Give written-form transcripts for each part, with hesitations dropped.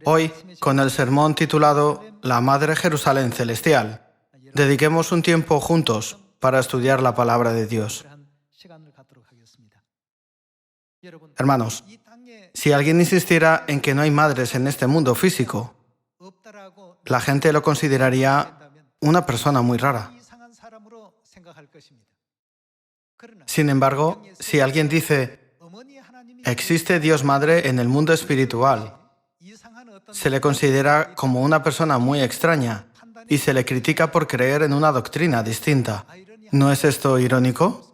Hoy, con el sermón titulado La Madre Jerusalén Celestial, dediquemos un tiempo juntos para estudiar la palabra de Dios. Hermanos, si alguien insistiera en que no hay madres en este mundo físico, la gente lo consideraría una persona muy rara. Sin embargo, si alguien dice, existe Dios Madre en el mundo espiritual, se le considera como una persona muy extraña y se le critica por creer en una doctrina distinta. ¿No es esto irónico?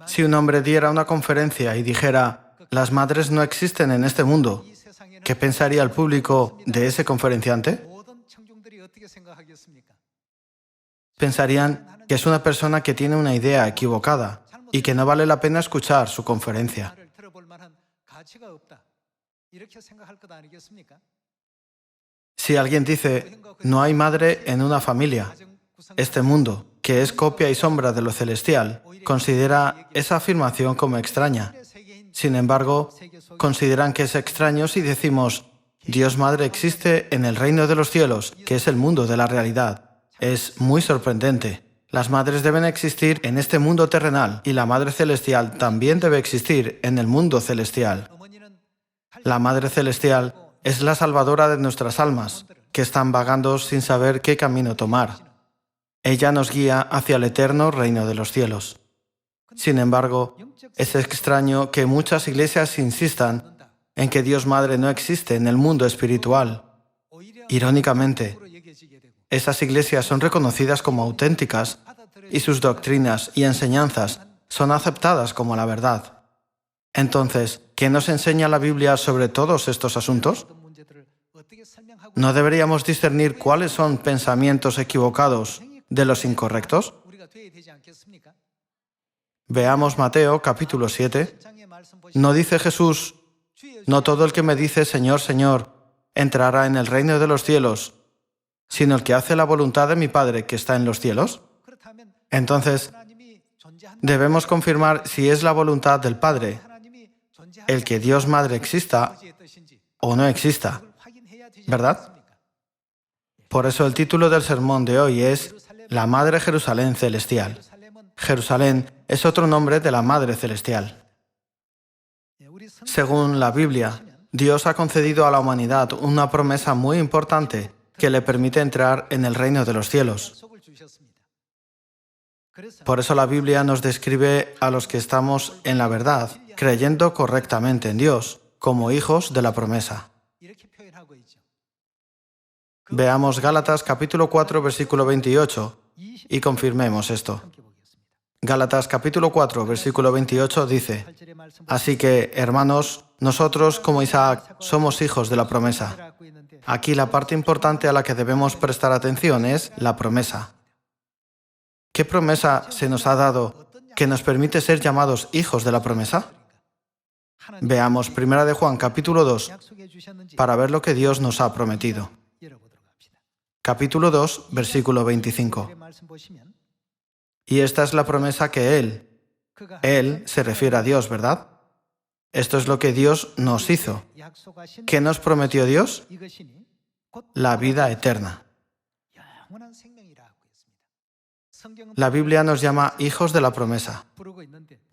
Si un hombre diera una conferencia y dijera, las madres no existen en este mundo, ¿qué pensaría el público de ese conferenciante? Pensarían que es una persona que tiene una idea equivocada y que no vale la pena escuchar su conferencia. Si alguien dice, no hay madre en una familia, este mundo, que es copia y sombra de lo celestial, considera esa afirmación como extraña. Sin embargo, consideran que es extraño si decimos, Dios Madre existe en el reino de los cielos, que es el mundo de la realidad. Es muy sorprendente. Las madres deben existir en este mundo terrenal y la Madre Celestial también debe existir en el mundo celestial. La Madre Celestial es la salvadora de nuestras almas, que están vagando sin saber qué camino tomar. Ella nos guía hacia el eterno reino de los cielos. Sin embargo, es extraño que muchas iglesias insistan en que Dios Madre no existe en el mundo espiritual. Irónicamente, esas iglesias son reconocidas como auténticas y sus doctrinas y enseñanzas son aceptadas como la verdad. Entonces, ¿qué nos enseña la Biblia sobre todos estos asuntos? ¿No deberíamos discernir cuáles son pensamientos equivocados de los incorrectos? Veamos Mateo capítulo 7. ¿No dice Jesús, no todo el que me dice Señor, Señor, entrará en el reino de los cielos, sino el que hace la voluntad de mi Padre que está en los cielos? Entonces, debemos confirmar si es la voluntad del Padre el que Dios Madre exista o no exista, ¿verdad? Por eso el título del sermón de hoy es La Madre Jerusalén Celestial. Jerusalén es otro nombre de la Madre Celestial. Según la Biblia, Dios ha concedido a la humanidad una promesa muy importante que le permite entrar en el reino de los cielos. Por eso la Biblia nos describe a los que estamos en la verdad, creyendo correctamente en Dios, como hijos de la promesa. Veamos Gálatas capítulo 4, versículo 28 y confirmemos esto. Gálatas capítulo 4, versículo 28 dice, así que, hermanos, nosotros como Isaac somos hijos de la promesa. Aquí la parte importante a la que debemos prestar atención es la promesa. ¿Qué promesa se nos ha dado que nos permite ser llamados hijos de la promesa? Veamos 1 de Juan capítulo 2 para ver lo que Dios nos ha prometido. Capítulo 2, versículo 25. Y esta es la promesa que Él se refiere a Dios, ¿verdad? Esto es lo que Dios nos hizo. ¿Qué nos prometió Dios? La vida eterna. La Biblia nos llama hijos de la promesa.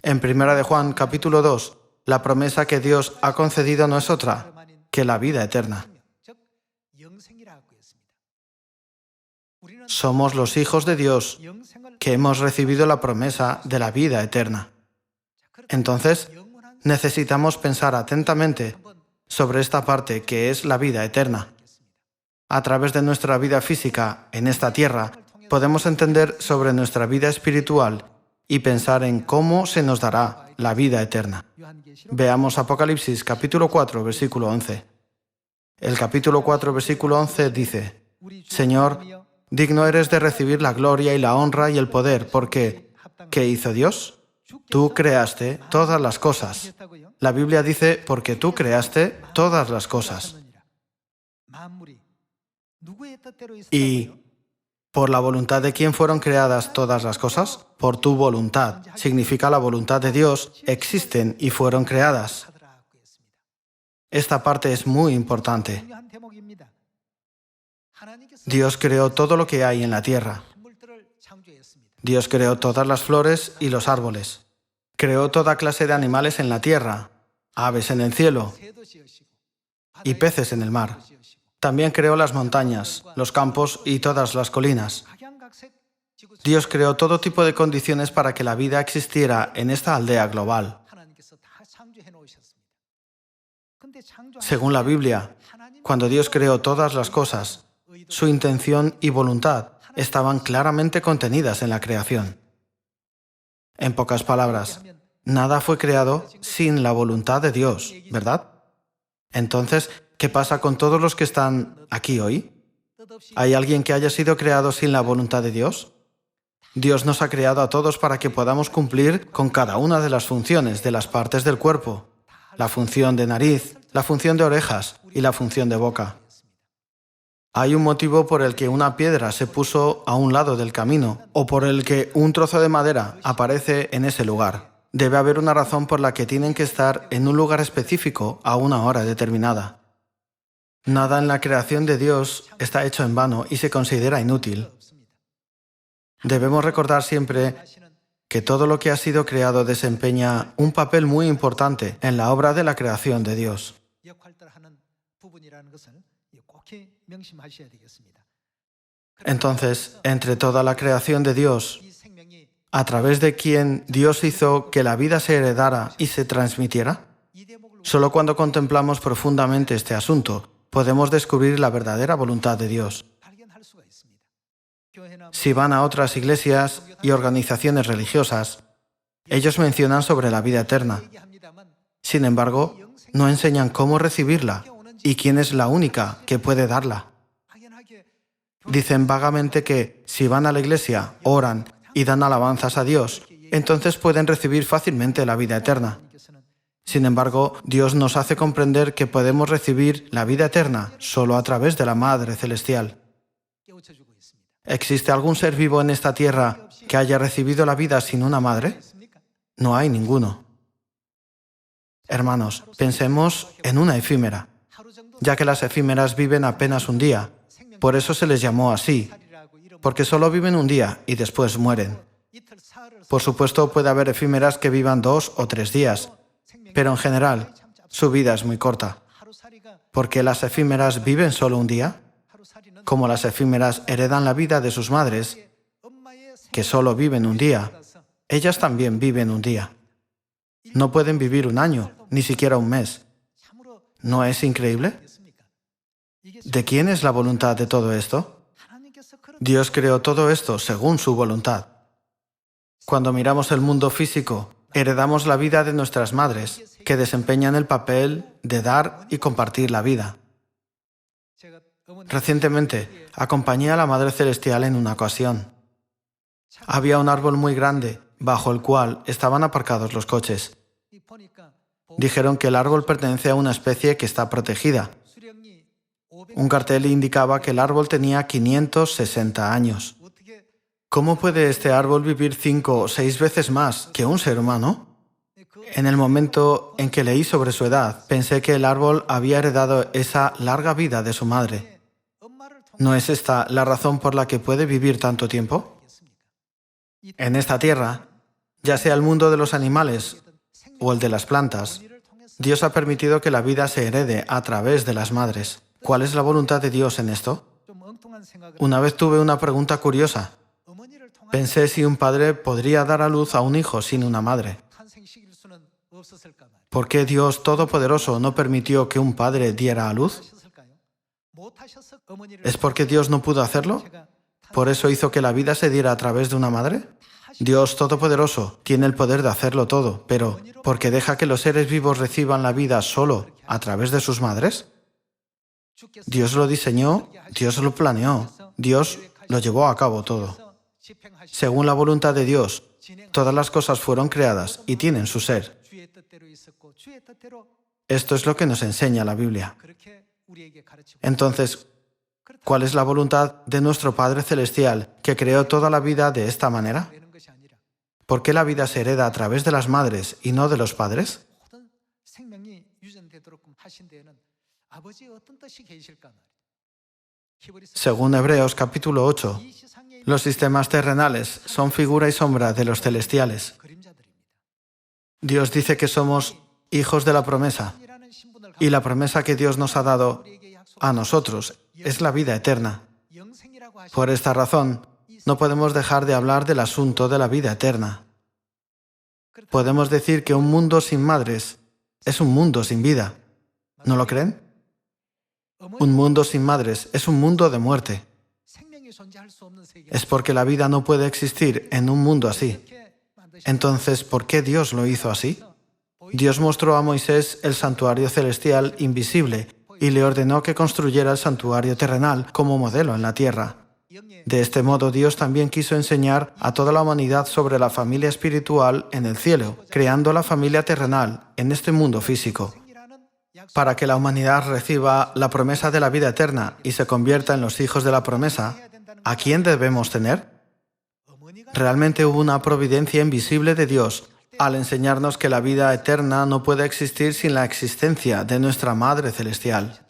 En 1 de Juan capítulo 2, la promesa que Dios ha concedido no es otra que la vida eterna. Somos los hijos de Dios que hemos recibido la promesa de la vida eterna. Entonces, necesitamos pensar atentamente sobre esta parte que es la vida eterna. A través de nuestra vida física en esta tierra, podemos entender sobre nuestra vida espiritual y pensar en cómo se nos dará la vida eterna. Veamos Apocalipsis capítulo 4, versículo 11. El capítulo 4, versículo 11 dice, Señor, digno eres de recibir la gloria y la honra y el poder, porque, ¿qué hizo Dios? Tú creaste todas las cosas. La Biblia dice, porque tú creaste todas las cosas. ¿Y por la voluntad de quién fueron creadas todas las cosas? Por tu voluntad. Significa la voluntad de Dios, existen y fueron creadas. Esta parte es muy importante. Dios creó todo lo que hay en la tierra. Dios creó todas las flores y los árboles. Creó toda clase de animales en la tierra, aves en el cielo y peces en el mar. También creó las montañas, los campos y todas las colinas. Dios creó todo tipo de condiciones para que la vida existiera en esta aldea global. Según la Biblia, cuando Dios creó todas las cosas, su intención y voluntad estaban claramente contenidas en la creación. En pocas palabras, nada fue creado sin la voluntad de Dios, ¿verdad? Entonces, ¿qué pasa con todos los que están aquí hoy? ¿Hay alguien que haya sido creado sin la voluntad de Dios? Dios nos ha creado a todos para que podamos cumplir con cada una de las funciones de las partes del cuerpo, la función de nariz, la función de orejas y la función de boca. Hay un motivo por el que una piedra se puso a un lado del camino o por el que un trozo de madera aparece en ese lugar. Debe haber una razón por la que tienen que estar en un lugar específico a una hora determinada. Nada en la creación de Dios está hecho en vano y se considera inútil. Debemos recordar siempre que todo lo que ha sido creado desempeña un papel muy importante en la obra de la creación de Dios. Entonces, entre toda la creación de Dios, a través de quien Dios hizo que la vida se heredara y se transmitiera, solo cuando contemplamos profundamente este asunto, podemos descubrir la verdadera voluntad de Dios. Si van a otras iglesias y organizaciones religiosas, ellos mencionan sobre la vida eterna. Sin embargo, no enseñan cómo recibirla y quién es la única que puede darla. Dicen vagamente que si van a la iglesia, oran y dan alabanzas a Dios, entonces pueden recibir fácilmente la vida eterna. Sin embargo, Dios nos hace comprender que podemos recibir la vida eterna solo a través de la Madre Celestial. ¿Existe algún ser vivo en esta tierra que haya recibido la vida sin una madre? No hay ninguno. Hermanos, pensemos en una efímera, ya que las efímeras viven apenas un día. Por eso se les llamó así, porque solo viven un día y después mueren. Por supuesto, puede haber efímeras que vivan 2 o 3 días, pero en general, su vida es muy corta. ¿Por qué las efímeras viven solo un día? Como las efímeras heredan la vida de sus madres, que solo viven un día, ellas también viven un día. No pueden vivir un año, ni siquiera un mes. ¿No es increíble? ¿De quién es la voluntad de todo esto? Dios creó todo esto según su voluntad. Cuando miramos el mundo físico, heredamos la vida de nuestras madres, que desempeñan el papel de dar y compartir la vida. Recientemente, acompañé a la Madre Celestial en una ocasión. Había un árbol muy grande, bajo el cual estaban aparcados los coches. Dijeron que el árbol pertenece a una especie que está protegida. Un cartel indicaba que el árbol tenía 560 años. ¿Cómo puede este árbol vivir 5 o 6 veces más que un ser humano? En el momento en que leí sobre su edad, pensé que el árbol había heredado esa larga vida de su madre. ¿No es esta la razón por la que puede vivir tanto tiempo? En esta tierra, ya sea el mundo de los animales o el de las plantas, Dios ha permitido que la vida se herede a través de las madres. ¿Cuál es la voluntad de Dios en esto? Una vez tuve una pregunta curiosa. Pensé si un padre podría dar a luz a un hijo sin una madre. ¿Por qué Dios Todopoderoso no permitió que un padre diera a luz? ¿Es porque Dios no pudo hacerlo? ¿Por eso hizo que la vida se diera a través de una madre? Dios Todopoderoso tiene el poder de hacerlo todo, pero ¿por qué deja que los seres vivos reciban la vida solo a través de sus madres? Dios lo diseñó, Dios lo planeó, Dios lo llevó a cabo todo. Según la voluntad de Dios, todas las cosas fueron creadas y tienen su ser. Esto es lo que nos enseña la Biblia. Entonces, ¿cuál es la voluntad de nuestro Padre Celestial que creó toda la vida de esta manera? ¿Por qué la vida se hereda a través de las madres y no de los padres? Según Hebreos capítulo 8, los sistemas terrenales son figura y sombra de los celestiales. Dios dice que somos hijos de la promesa, y la promesa que Dios nos ha dado a nosotros es la vida eterna. Por esta razón, no podemos dejar de hablar del asunto de la vida eterna. Podemos decir que un mundo sin madres es un mundo sin vida. ¿No lo creen? Un mundo sin madres es un mundo de muerte. Es porque la vida no puede existir en un mundo así. Entonces, ¿por qué Dios lo hizo así? Dios mostró a Moisés el santuario celestial invisible y le ordenó que construyera el santuario terrenal como modelo en la tierra. De este modo, Dios también quiso enseñar a toda la humanidad sobre la familia espiritual en el cielo, creando la familia terrenal en este mundo físico. Para que la humanidad reciba la promesa de la vida eterna y se convierta en los hijos de la promesa, ¿a quién debemos tener? Realmente hubo una providencia invisible de Dios al enseñarnos que la vida eterna no puede existir sin la existencia de nuestra Madre Celestial.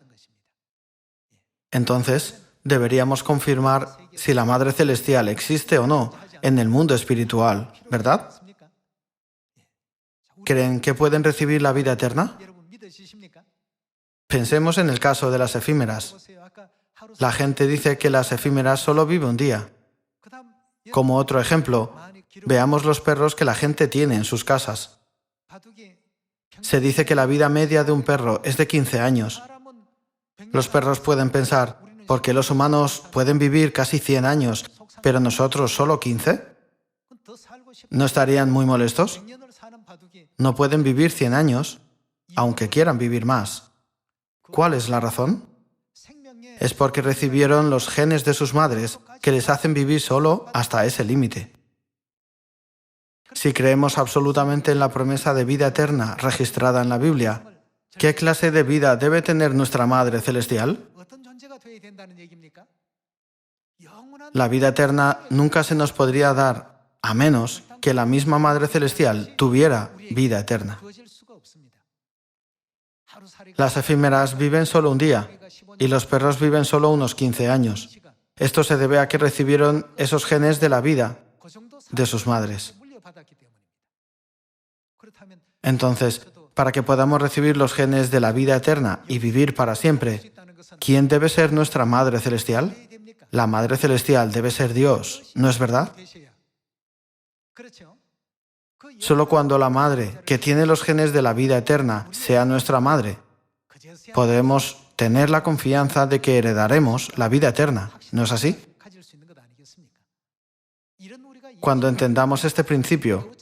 Entonces, deberíamos confirmar si la Madre Celestial existe o no en el mundo espiritual, ¿verdad? ¿Creen que pueden recibir la vida eterna? Pensemos en el caso de las efímeras. La gente dice que las efímeras solo viven un día. Como otro ejemplo, veamos los perros que la gente tiene en sus casas. Se dice que la vida media de un perro es de 15 años. Los perros pueden pensar, ¿por qué los humanos pueden vivir casi 100 años, pero nosotros solo 15? ¿No estarían muy molestos? No pueden vivir 100 años, aunque quieran vivir más. ¿Cuál es la razón? Es porque recibieron los genes de sus madres que les hacen vivir solo hasta ese límite. Si creemos absolutamente en la promesa de vida eterna registrada en la Biblia, ¿qué clase de vida debe tener nuestra Madre Celestial? La vida eterna nunca se nos podría dar a menos que la misma Madre Celestial tuviera vida eterna. Las efímeras viven solo un día y los perros viven solo unos 15 años. Esto se debe a que recibieron esos genes de la vida de sus madres. Entonces, para que podamos recibir los genes de la vida eterna y vivir para siempre, ¿quién debe ser nuestra Madre Celestial? La Madre Celestial debe ser Dios, ¿no es verdad? Solo cuando la Madre, que tiene los genes de la vida eterna, sea nuestra Madre, podremos tener la confianza de que heredaremos la vida eterna, ¿no es así? Cuando entendamos este principio,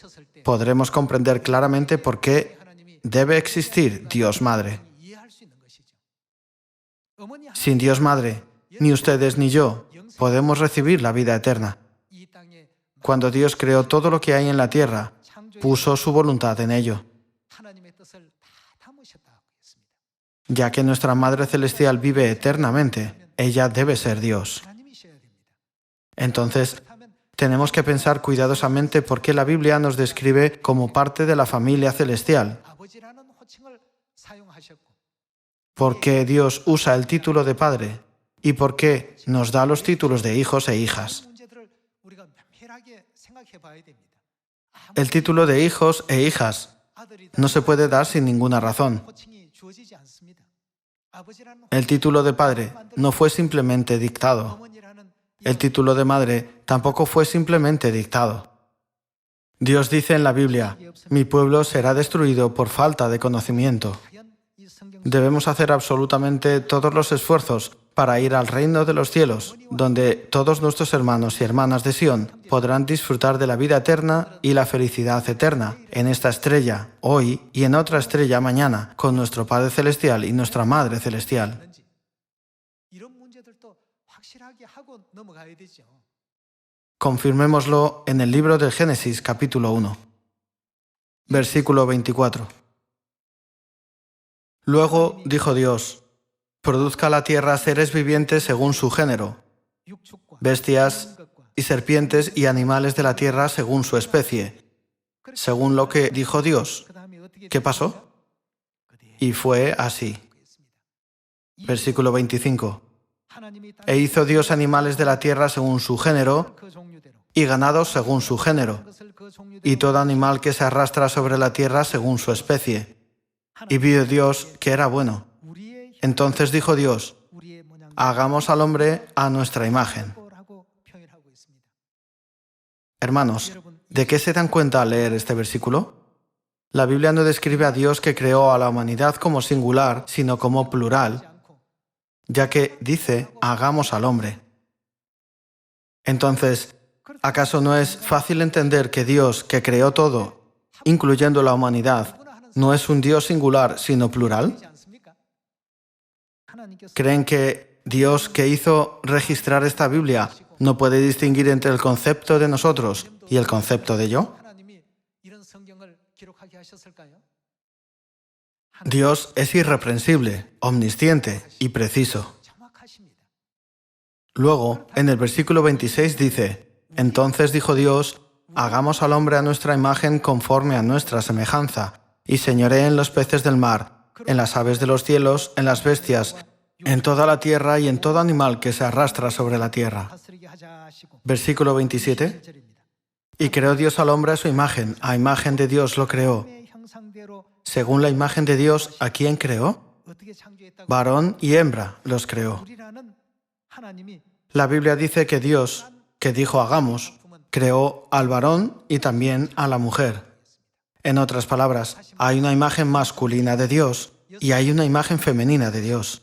podremos comprender claramente por qué debe existir Dios Madre. Sin Dios Madre, ni ustedes ni yo podemos recibir la vida eterna. Cuando Dios creó todo lo que hay en la tierra, puso su voluntad en ello. Ya que nuestra Madre Celestial vive eternamente, ella debe ser Dios. Entonces, tenemos que pensar cuidadosamente por qué la Biblia nos describe como parte de la familia celestial. ¿Por qué Dios usa el título de Padre? ¿Y por qué nos da los títulos de hijos e hijas? El título de hijos e hijas no se puede dar sin ninguna razón. El título de padre no fue simplemente dictado. El título de madre tampoco fue simplemente dictado. Dios dice en la Biblia, mi pueblo será destruido por falta de conocimiento. Debemos hacer absolutamente todos los esfuerzos para ir al reino de los cielos, donde todos nuestros hermanos y hermanas de Sión podrán disfrutar de la vida eterna y la felicidad eterna en esta estrella hoy y en otra estrella mañana, con nuestro Padre Celestial y nuestra Madre Celestial. Confirmémoslo en el libro del Génesis, capítulo 1, versículo 24. Luego dijo Dios, produzca la tierra seres vivientes según su género, bestias y serpientes y animales de la tierra según su especie, según lo que dijo Dios. ¿Qué pasó? Y fue así. Versículo 25. E hizo Dios animales de la tierra según su género, y ganados según su género, y todo animal que se arrastra sobre la tierra según su especie. Y vio Dios que era bueno. Entonces dijo Dios: hagamos al hombre a nuestra imagen. Hermanos, ¿de qué se dan cuenta al leer este versículo? La Biblia no describe a Dios que creó a la humanidad como singular, sino como plural, ya que dice, hagamos al hombre. Entonces, ¿acaso no es fácil entender que Dios, que creó todo, incluyendo la humanidad, no es un Dios singular, sino plural? ¿Creen que Dios, que hizo registrar esta Biblia, no puede distinguir entre el concepto de nosotros y el concepto de yo? Dios es irreprensible, omnisciente y preciso. Luego, en el versículo 26 dice: entonces dijo Dios, hagamos al hombre a nuestra imagen conforme a nuestra semejanza, y señoree en los peces del mar, en las aves de los cielos, en las bestias, en toda la tierra y en todo animal que se arrastra sobre la tierra. Versículo 27. Y creó Dios al hombre a su imagen, a imagen de Dios lo creó. Según la imagen de Dios, ¿a quién creó? Varón y hembra los creó. La Biblia dice que Dios, que dijo hagamos, creó al varón y también a la mujer. En otras palabras, hay una imagen masculina de Dios y hay una imagen femenina de Dios.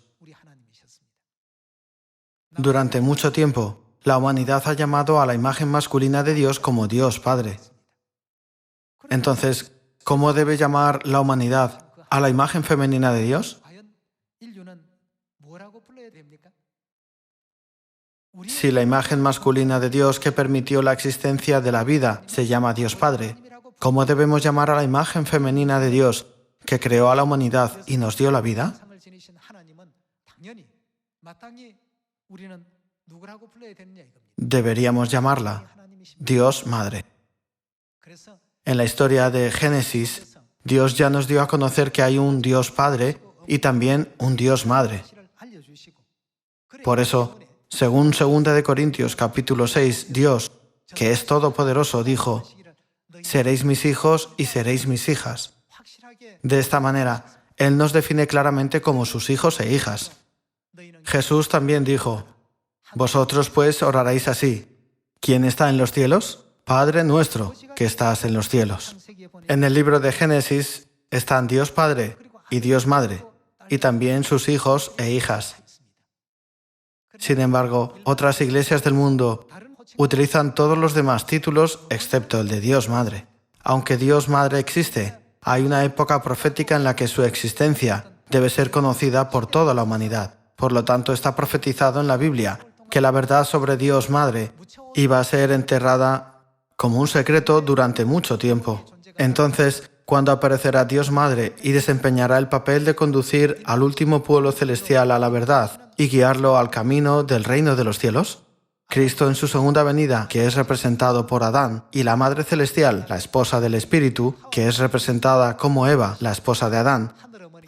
Durante mucho tiempo, la humanidad ha llamado a la imagen masculina de Dios como Dios Padre. Entonces, ¿cómo debe llamar la humanidad a la imagen femenina de Dios? Si la imagen masculina de Dios que permitió la existencia de la vida se llama Dios Padre, ¿cómo debemos llamar a la imagen femenina de Dios que creó a la humanidad y nos dio la vida? Deberíamos llamarla Dios Madre. En la historia de Génesis, Dios ya nos dio a conocer que hay un Dios Padre y también un Dios Madre. Por eso, según 2 de Corintios capítulo 6, Dios, que es todopoderoso, dijo: seréis mis hijos y seréis mis hijas. De esta manera, Él nos define claramente como sus hijos e hijas. Jesús también dijo: vosotros pues oraréis así: ¿quién está en los cielos? Padre nuestro, que estás en los cielos. En el libro de Génesis están Dios Padre y Dios Madre, y también sus hijos e hijas. Sin embargo, otras iglesias del mundo utilizan todos los demás títulos excepto el de Dios Madre. Aunque Dios Madre existe, hay una época profética en la que su existencia debe ser conocida por toda la humanidad. Por lo tanto, está profetizado en la Biblia que la verdad sobre Dios Madre iba a ser enterrada como un secreto durante mucho tiempo. Entonces, ¿cuándo aparecerá Dios Madre y desempeñará el papel de conducir al último pueblo celestial a la verdad y guiarlo al camino del reino de los cielos? Cristo en su segunda venida, que es representado por Adán, y la Madre Celestial, la esposa del Espíritu, que es representada como Eva, la esposa de Adán,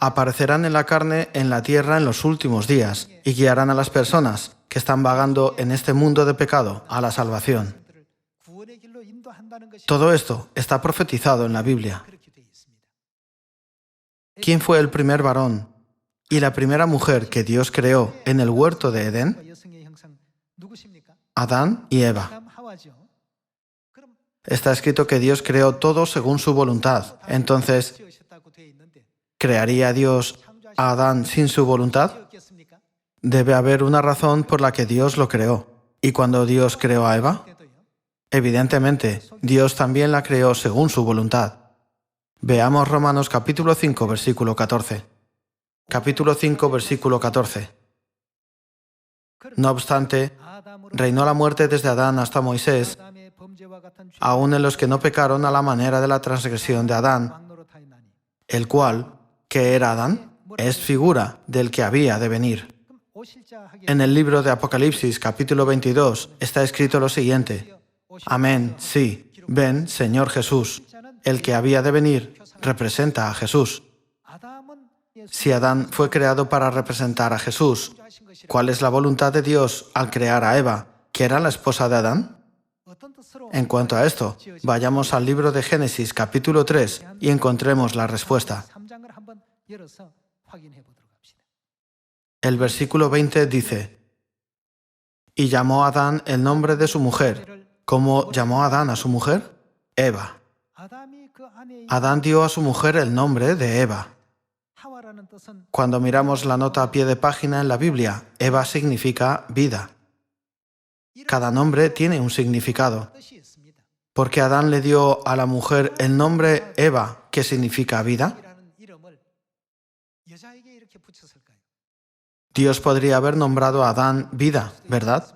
aparecerán en la carne en la tierra en los últimos días y guiarán a las personas que están vagando en este mundo de pecado a la salvación. Todo esto está profetizado en la Biblia. ¿Quién fue el primer varón y la primera mujer que Dios creó en el huerto de Edén? Adán y Eva. Está escrito que Dios creó todo según su voluntad. Entonces, ¿crearía Dios a Adán sin su voluntad? Debe haber una razón por la que Dios lo creó. ¿Y cuando Dios creó a Eva? Evidentemente, Dios también la creó según su voluntad. Veamos Romanos capítulo 5, versículo 14. Capítulo 5, versículo 14. No obstante, reinó la muerte desde Adán hasta Moisés, aun en los que no pecaron a la manera de la transgresión de Adán, el cual, ¿qué era Adán? Es figura del que había de venir. En el libro de Apocalipsis, capítulo 22, está escrito lo siguiente: Amén, sí, ven, Señor Jesús. El que había de venir representa a Jesús. Si Adán fue creado para representar a Jesús, ¿cuál es la voluntad de Dios al crear a Eva, que era la esposa de Adán? En cuanto a esto, vayamos al libro de Génesis capítulo 3 y encontremos la respuesta. El versículo 20 dice: y llamó Adán el nombre de su mujer. ¿Cómo llamó Adán a su mujer? Eva. Adán dio a su mujer el nombre de Eva. Cuando miramos la nota a pie de página en la Biblia, Eva significa vida. Cada nombre tiene un significado. ¿Por qué Adán le dio a la mujer el nombre Eva, que significa vida? Dios podría haber nombrado a Adán vida, ¿verdad?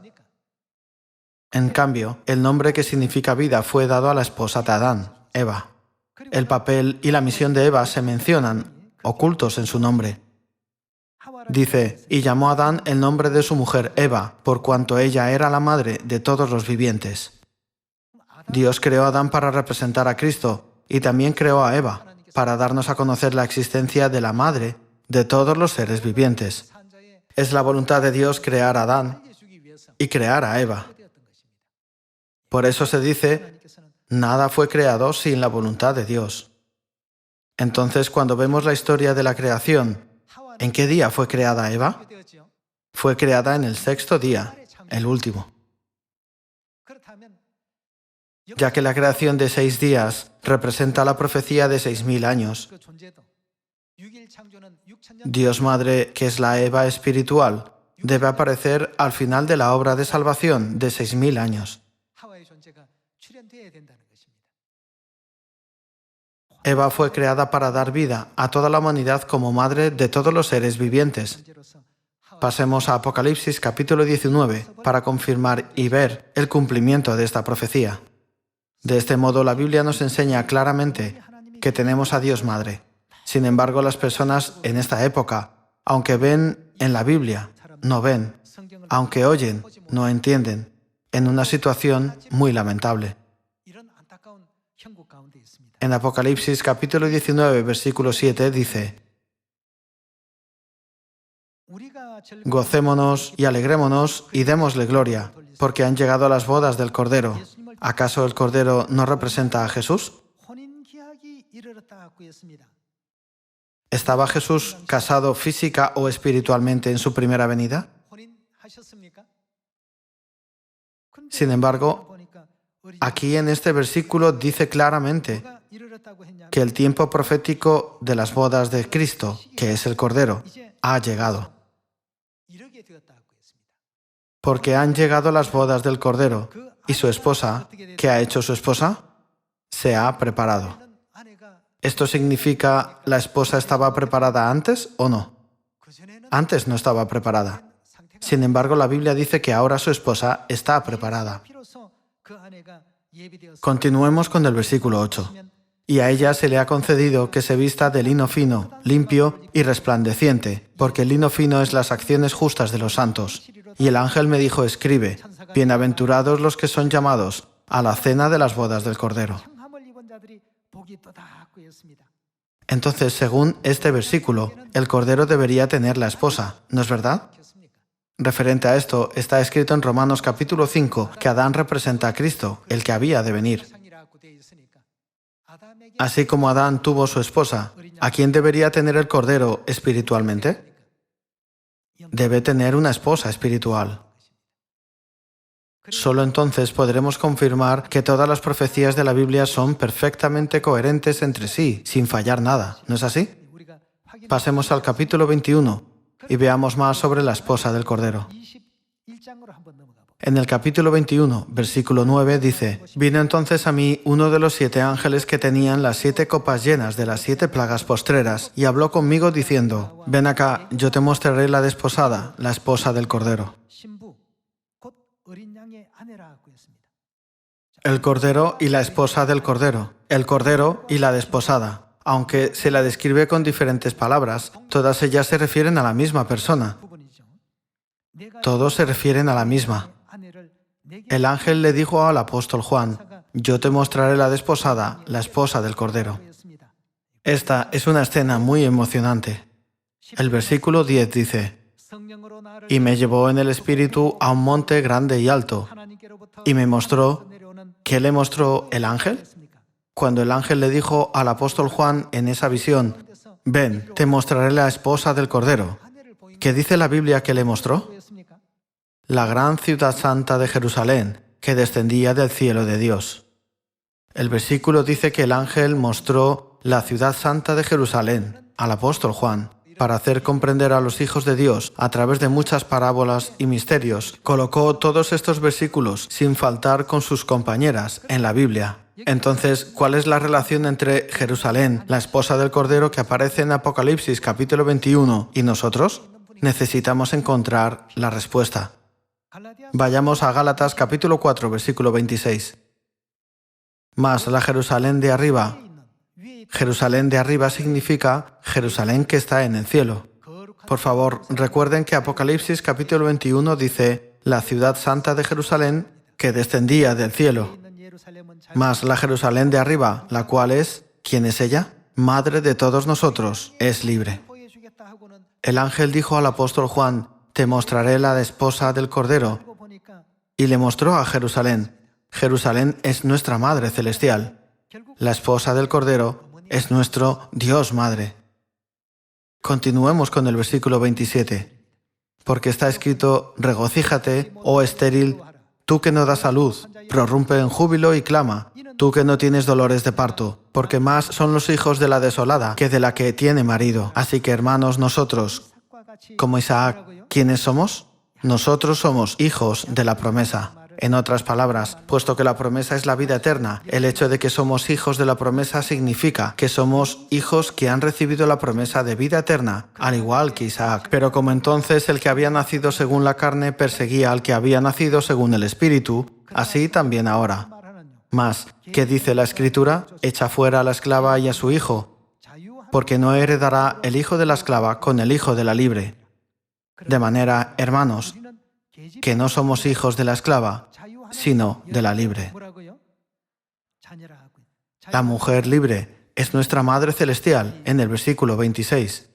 En cambio, el nombre que significa vida fue dado a la esposa de Adán, Eva. El papel y la misión de Eva se mencionan, ocultos en su nombre. Dice: y llamó Adán el nombre de su mujer Eva, por cuanto ella era la madre de todos los vivientes. Dios creó a Adán para representar a Cristo y también creó a Eva para darnos a conocer la existencia de la madre de todos los seres vivientes. Es la voluntad de Dios crear a Adán y crear a Eva. Por eso se dice: nada fue creado sin la voluntad de Dios. Entonces, cuando vemos la historia de la creación, ¿en qué día fue creada Eva? Fue creada en el sexto día, el último. Ya que la creación de 6 días representa la profecía de 6.000 años. Dios Madre, que es la Eva espiritual, debe aparecer al final de la obra de salvación de 6.000 años. Eva fue creada para dar vida a toda la humanidad como madre de todos los seres vivientes. Pasemos a Apocalipsis capítulo 19 para confirmar y ver el cumplimiento de esta profecía. De este modo, la Biblia nos enseña claramente que tenemos a Dios Madre. Sin embargo, las personas en esta época, aunque ven en la Biblia, no ven. Aunque oyen, no entienden. En una situación muy lamentable. En Apocalipsis capítulo 19, versículo 7 dice: gocémonos y alegrémonos y démosle gloria, porque han llegado las bodas del Cordero. ¿Acaso el Cordero no representa a Jesús? ¿Estaba Jesús casado física o espiritualmente en su primera venida? Sin embargo, aquí en este versículo dice claramente que el tiempo profético de las bodas de Cristo, que es el Cordero, ha llegado. Porque han llegado las bodas del Cordero y su esposa, ¿qué ha hecho su esposa? Se ha preparado. ¿Esto significa la esposa estaba preparada antes o no? Antes no estaba preparada. Sin embargo, la Biblia dice que ahora su esposa está preparada. Continuemos con el versículo 8. Y a ella se le ha concedido que se vista de lino fino, limpio y resplandeciente, porque el lino fino es las acciones justas de los santos. Y el ángel me dijo: escribe, bienaventurados los que son llamados a la cena de las bodas del Cordero. Entonces, según este versículo, el Cordero debería tener la esposa, ¿no es verdad? Referente a esto, está escrito en Romanos capítulo 5 que Adán representa a Cristo, el que había de venir. Así como Adán tuvo su esposa, ¿a quién debería tener el Cordero espiritualmente? Debe tener una esposa espiritual. Solo entonces podremos confirmar que todas las profecías de la Biblia son perfectamente coherentes entre sí, sin fallar nada, ¿no es así? Pasemos al capítulo 21 y veamos más sobre la esposa del Cordero. En el capítulo 21, versículo 9 dice: vino entonces a mí uno de los 7 ángeles que tenían las 7 copas llenas de las 7 plagas postreras, y habló conmigo diciendo: ven acá, yo te mostraré la desposada, la esposa del Cordero. El Cordero y la esposa del Cordero. El Cordero y la desposada. Aunque se la describe con diferentes palabras, todas ellas se refieren a la misma persona. Todos se refieren a la misma. El ángel le dijo al apóstol Juan: yo te mostraré la desposada, la esposa del Cordero. Esta es una escena muy emocionante. El versículo 10 dice, y me llevó en el espíritu a un monte grande y alto, y me mostró. ¿Qué le mostró el ángel? Cuando el ángel le dijo al apóstol Juan en esa visión, ven, te mostraré la esposa del Cordero. ¿Qué dice la Biblia que le mostró? La gran ciudad santa de Jerusalén, que descendía del cielo de Dios. El versículo dice que el ángel mostró la ciudad santa de Jerusalén al apóstol Juan, para hacer comprender a los hijos de Dios, a través de muchas parábolas y misterios. Colocó todos estos versículos, sin faltar con sus compañeras, en la Biblia. Entonces, ¿cuál es la relación entre Jerusalén, la esposa del Cordero que aparece en Apocalipsis capítulo 21, y nosotros? Necesitamos encontrar la respuesta. Vayamos a Gálatas capítulo 4, versículo 26. Mas la Jerusalén de arriba significa Jerusalén que está en el cielo. Por favor, recuerden que Apocalipsis capítulo 21 dice la ciudad santa de Jerusalén que descendía del cielo. Mas la Jerusalén de arriba, la cual es, ¿quién es ella? Madre de todos nosotros, es libre. El ángel dijo al apóstol Juan, te mostraré la esposa del Cordero, y le mostró a Jerusalén. Jerusalén es nuestra Madre Celestial. La esposa del Cordero es nuestro Dios Madre. Continuemos con el versículo 27. Porque está escrito, regocíjate, oh estéril, tú que no das a luz, prorrumpe en júbilo y clama, tú que no tienes dolores de parto, porque más son los hijos de la desolada que de la que tiene marido. Así que, hermanos, nosotros, como Isaac, ¿quiénes somos? Nosotros somos hijos de la promesa. En otras palabras, puesto que la promesa es la vida eterna, el hecho de que somos hijos de la promesa significa que somos hijos que han recibido la promesa de vida eterna, al igual que Isaac. Pero como entonces el que había nacido según la carne perseguía al que había nacido según el Espíritu, así también ahora. Mas, ¿qué dice la Escritura? Echa fuera a la esclava y a su hijo, porque no heredará el hijo de la esclava con el hijo de la libre. De manera, hermanos, que no somos hijos de la esclava, sino de la libre. La mujer libre es nuestra Madre Celestial, en el versículo 26.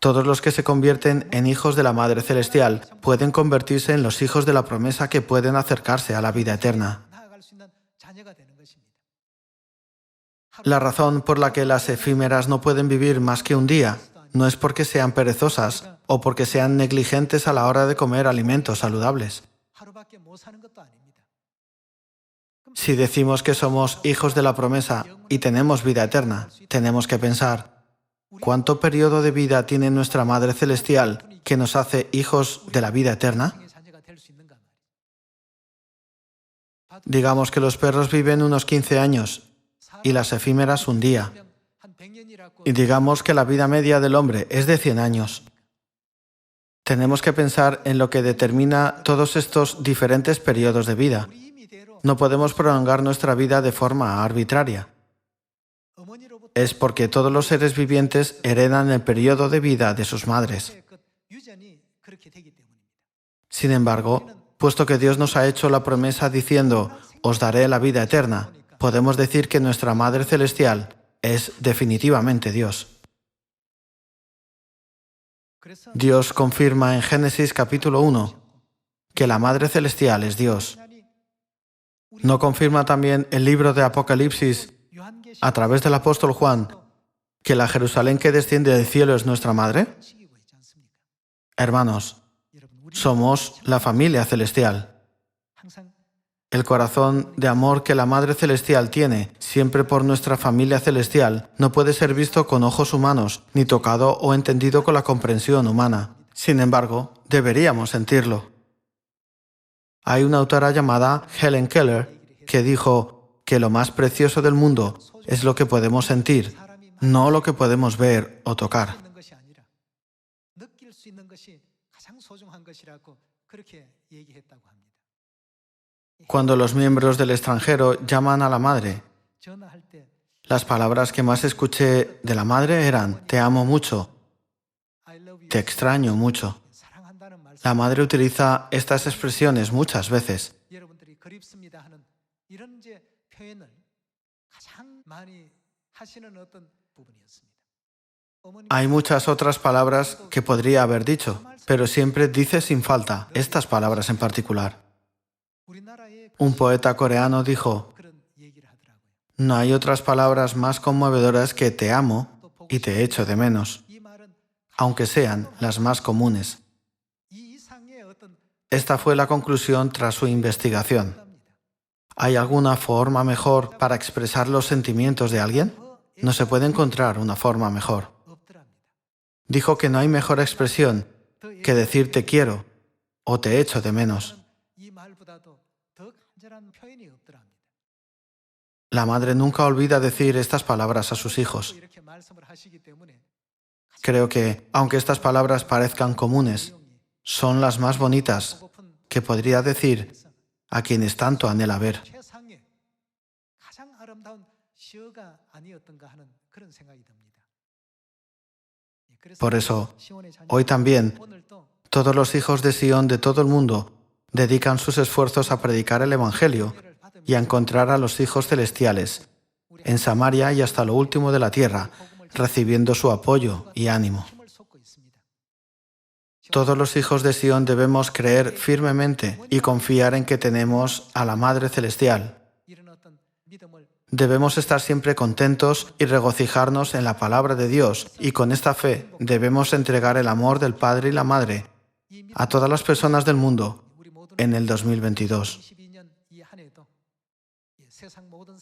Todos los que se convierten en hijos de la Madre Celestial pueden convertirse en los hijos de la promesa que pueden acercarse a la vida eterna. La razón por la que las efímeras no pueden vivir más que un día no es porque sean perezosas o porque sean negligentes a la hora de comer alimentos saludables. Si decimos que somos hijos de la promesa y tenemos vida eterna, tenemos que pensar, ¿cuánto periodo de vida tiene nuestra Madre Celestial que nos hace hijos de la vida eterna? Digamos que los perros viven unos 15 años y las efímeras un día. Y digamos que la vida media del hombre es de 100 años. Tenemos que pensar en lo que determina todos estos diferentes periodos de vida. No podemos prolongar nuestra vida de forma arbitraria. Es porque todos los seres vivientes heredan el periodo de vida de sus madres. Sin embargo, puesto que Dios nos ha hecho la promesa diciendo, os daré la vida eterna, podemos decir que nuestra Madre Celestial es definitivamente Dios. Dios confirma en Génesis capítulo 1 que la Madre Celestial es Dios. ¿No confirma también el libro de Apocalipsis a través del apóstol Juan que la Jerusalén que desciende del cielo es nuestra Madre? Hermanos, somos la familia celestial. El corazón de amor que la Madre Celestial tiene siempre por nuestra familia celestial no puede ser visto con ojos humanos, ni tocado o entendido con la comprensión humana. Sin embargo, deberíamos sentirlo. Hay una autora llamada Helen Keller que dijo que lo más precioso del mundo es lo que podemos sentir, no lo que podemos ver o tocar. Cuando los miembros del extranjero llaman a la madre, las palabras que más escuché de la madre eran te amo mucho, te extraño mucho. La madre utiliza estas expresiones muchas veces. Hay muchas otras palabras que podría haber dicho, pero siempre dice sin falta estas palabras en particular. Un poeta coreano dijo, no hay otras palabras más conmovedoras que te amo y te echo de menos, aunque sean las más comunes. Esta fue la conclusión tras su investigación. ¿Hay alguna forma mejor para expresar los sentimientos de alguien? No se puede encontrar una forma mejor. Dijo que no hay mejor expresión que decir te quiero o te echo de menos. La madre nunca olvida decir estas palabras a sus hijos. Creo que, aunque estas palabras parezcan comunes, son las más bonitas que podría decir a quienes tanto anhela ver. Por eso, hoy también, todos los hijos de Sion de todo el mundo dedican sus esfuerzos a predicar el Evangelio y a encontrar a los hijos celestiales en Samaria y hasta lo último de la tierra, recibiendo su apoyo y ánimo. Todos los hijos de Sion debemos creer firmemente y confiar en que tenemos a la Madre Celestial. Debemos estar siempre contentos y regocijarnos en la palabra de Dios, y con esta fe debemos entregar el amor del Padre y la Madre a todas las personas del mundo en el 2022.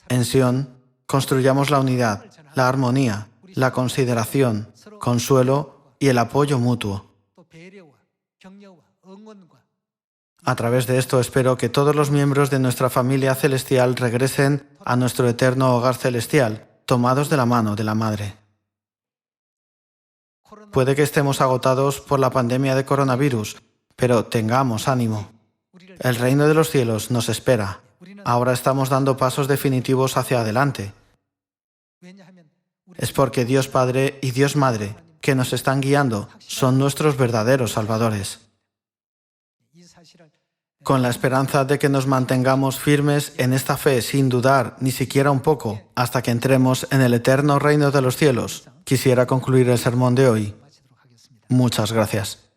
En Sion, construyamos la unidad, la armonía, la consideración, consuelo y el apoyo mutuo. A través de esto espero que todos los miembros de nuestra familia celestial regresen a nuestro eterno hogar celestial, tomados de la mano de la Madre. Puede que estemos agotados por la pandemia de coronavirus, pero tengamos ánimo. El reino de los cielos nos espera. Ahora estamos dando pasos definitivos hacia adelante. Es porque Dios Padre y Dios Madre, que nos están guiando, son nuestros verdaderos salvadores. Con la esperanza de que nos mantengamos firmes en esta fe sin dudar ni siquiera un poco hasta que entremos en el eterno reino de los cielos, quisiera concluir el sermón de hoy. Muchas gracias.